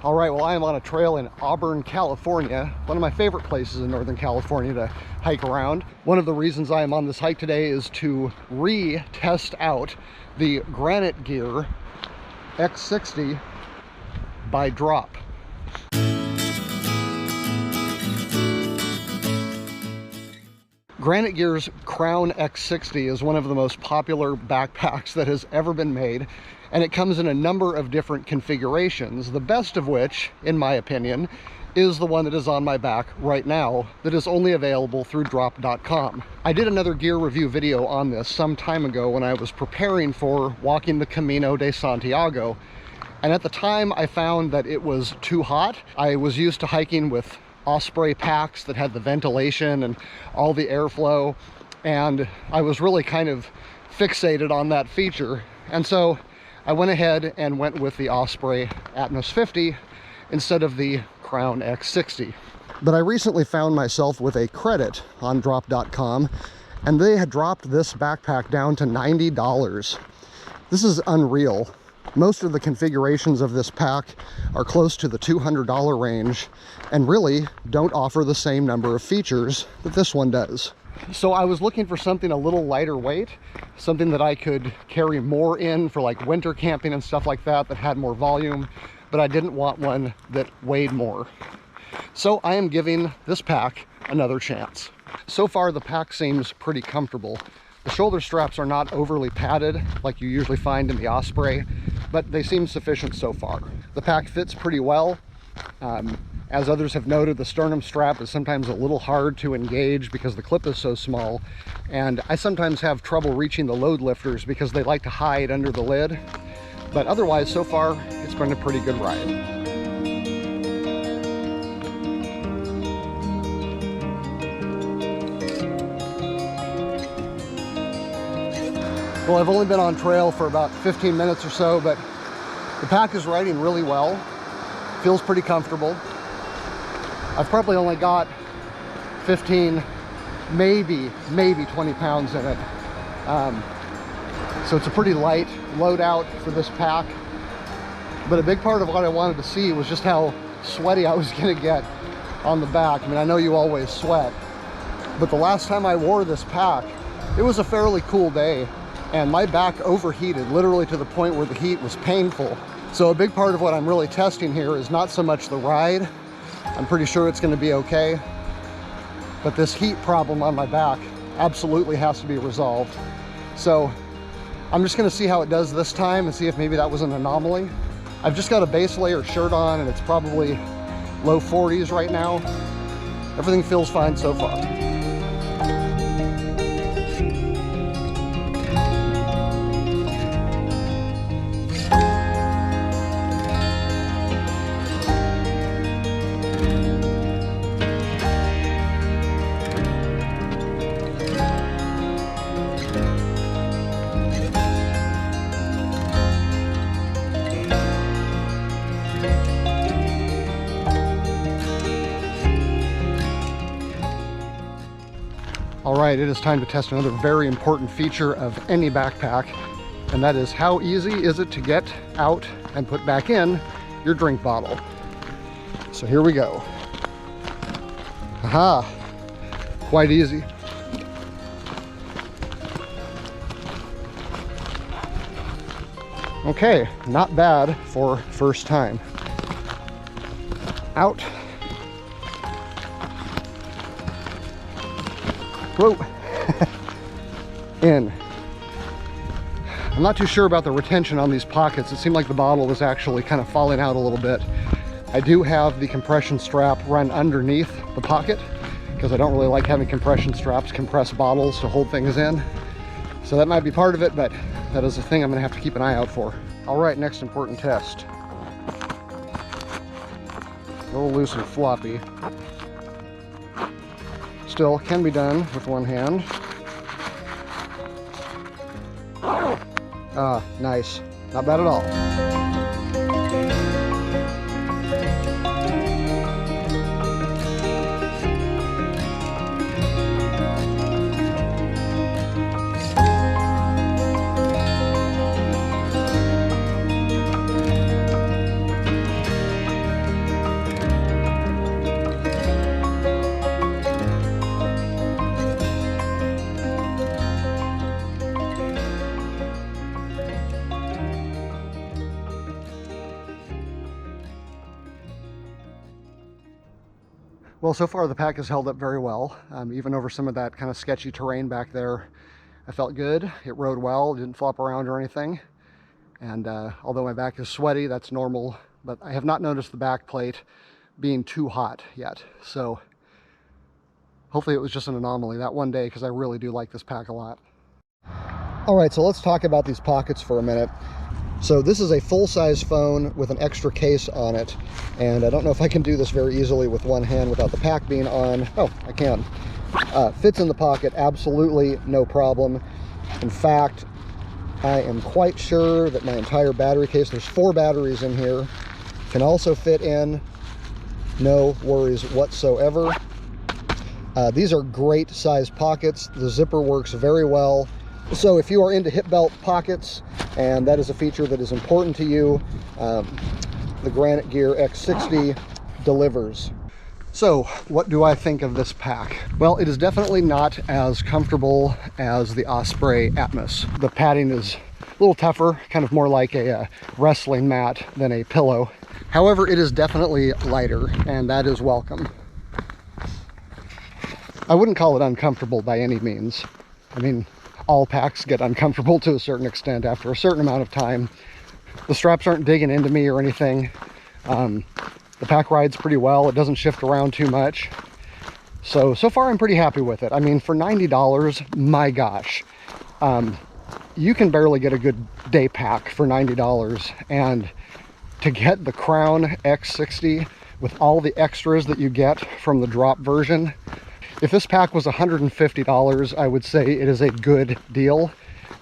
All right, well, I am on a trail in Auburn, California, one of my favorite places in Northern California to hike around. One of the reasons I am on this hike today is to re-test out the Granite Gear X60 by Drop. Granite Gear's Crown X60 is one of the most popular backpacks that has ever been made, and it comes in a number of different configurations, the best of which, in my opinion, is the one that is on my back right now that is only available through drop.com. I did another gear review video on this some time ago when I was preparing for walking the Camino de Santiago, and at the time I found that it was too hot. I was used to hiking with Osprey packs that had the ventilation and all the airflow, and I was really kind of fixated on that feature, and so I went ahead and went with the Osprey Atmos 50 instead of the Crown X60. But I recently found myself with a credit on drop.com, and they had dropped this backpack down to $90. This is unreal. Most of the configurations of this pack are close to the $200 range and really don't offer the same number of features that this one does. So I was looking for something a little lighter weight, something that I could carry more in for like winter camping and stuff like that, that had more volume, but I didn't want one that weighed more. So I am giving this pack another chance. So far the pack seems pretty comfortable. The shoulder straps are not overly padded like you usually find in the Osprey, but they seem sufficient so far. The pack fits pretty well. As others have noted, the sternum strap is sometimes a little hard to engage because the clip is so small, and I sometimes have trouble reaching the load lifters because they like to hide under the lid. But otherwise, so far, it's been a pretty good ride. Well, I've only been on trail for about 15 minutes or so, but the pack is riding really well. Feels pretty comfortable. I've probably only got 15, maybe 20 pounds in it. So it's a pretty light loadout for this pack. But a big part of what I wanted to see was just how sweaty I was gonna get on the back. I mean, I know you always sweat, but the last time I wore this pack, it was a fairly cool day, and my back overheated literally to the point where the heat was painful. So a big part of what I'm really testing here is not so much the ride. I'm pretty sure it's going to be okay, but this heat problem on my back absolutely has to be resolved. So I'm just going to see how it does this time and see if maybe that was an anomaly. I've just got a base layer shirt on and it's probably low 40s right now. Everything feels fine so far. All right, it is time to test another very important feature of any backpack, and that is how easy is it to get out and put back in your drink bottle. So here we go. Aha, quite easy. Okay, not bad for first time. Out. Whoa. In. I'm not too sure about the retention on these pockets. It seemed like the bottle was actually kind of falling out a little bit. I do have the compression strap run underneath the pocket because I don't really like having compression straps compress bottles to hold things in. So that might be part of it, but that is a thing I'm gonna have to keep an eye out for. All right, next important test. A little loose and floppy. Still can be done with one hand. Ah, nice. Not bad at all. Well, so far the pack has held up very well, even over some of that kind of sketchy terrain back there. I felt good. It rode well, didn't flop around or anything. And although my back is sweaty, that's normal, but I have not noticed the back plate being too hot yet. So hopefully it was just an anomaly that one day, because I really do like this pack a lot. All right, so let's talk about these pockets for a minute. So this is a full-size phone with an extra case on it, and I don't know if I can do this very easily with one hand without the pack being on. Oh, I can. Fits in the pocket, absolutely no problem. In fact, I am quite sure that my entire battery case, there's 4 batteries in here, can also fit in. No worries whatsoever. These are great size pockets. The zipper works very well. So if you are into hip belt pockets, and that is a feature that is important to you, the Granite Gear X60 delivers. So what do I think of this pack? Well, it is definitely not as comfortable as the Osprey Atmos. The padding is a little tougher, kind of more like a wrestling mat than a pillow. However, it is definitely lighter, and that is welcome. I wouldn't call it uncomfortable by any means. I mean, all packs get uncomfortable to a certain extent after a certain amount of time. The straps aren't digging into me or anything. The pack rides pretty well. It doesn't shift around too much. So far I'm pretty happy with it. I mean, for $90, my gosh. You can barely get a good day pack for $90. And to get the Crown X60 with all the extras that you get from the drop version, if this pack was $150, I would say it is a good deal.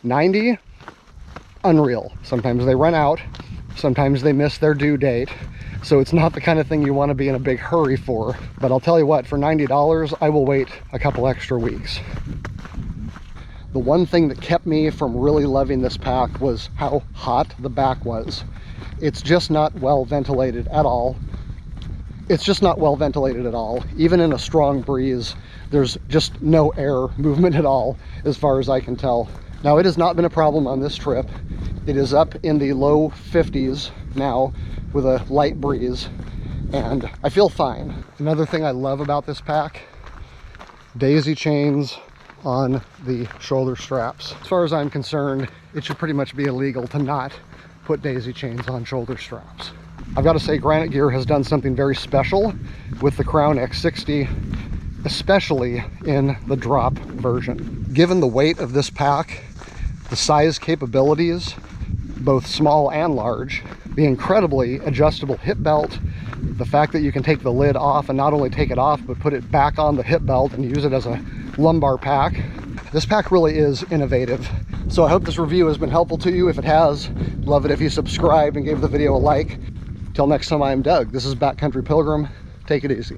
$90, unreal. Sometimes they run out, sometimes they miss their due date. So it's not the kind of thing you want to be in a big hurry for. But I'll tell you what, for $90, I will wait a couple extra weeks. The one thing that kept me from really loving this pack was how hot the back was. It's just not well ventilated at all. It's just not well ventilated at all. Even in a strong breeze, there's just no air movement at all, as far as I can tell. Now, it has not been a problem on this trip. It is up in the low 50s now with a light breeze, and I feel fine. Another thing I love about this pack, daisy chains on the shoulder straps. As far as I'm concerned, it should pretty much be illegal to not put daisy chains on shoulder straps. I've got to say, Granite Gear has done something very special with the Crown X60, especially in the drop version. Given the weight of this pack, the size capabilities, both small and large, the incredibly adjustable hip belt, the fact that you can take the lid off and not only take it off, but put it back on the hip belt and use it as a lumbar pack. This pack really is innovative. So I hope this review has been helpful to you. If it has, love it if you subscribe and gave the video a like. Till next time, I'm Doug. This is Backcountry Pilgrim. Take it easy.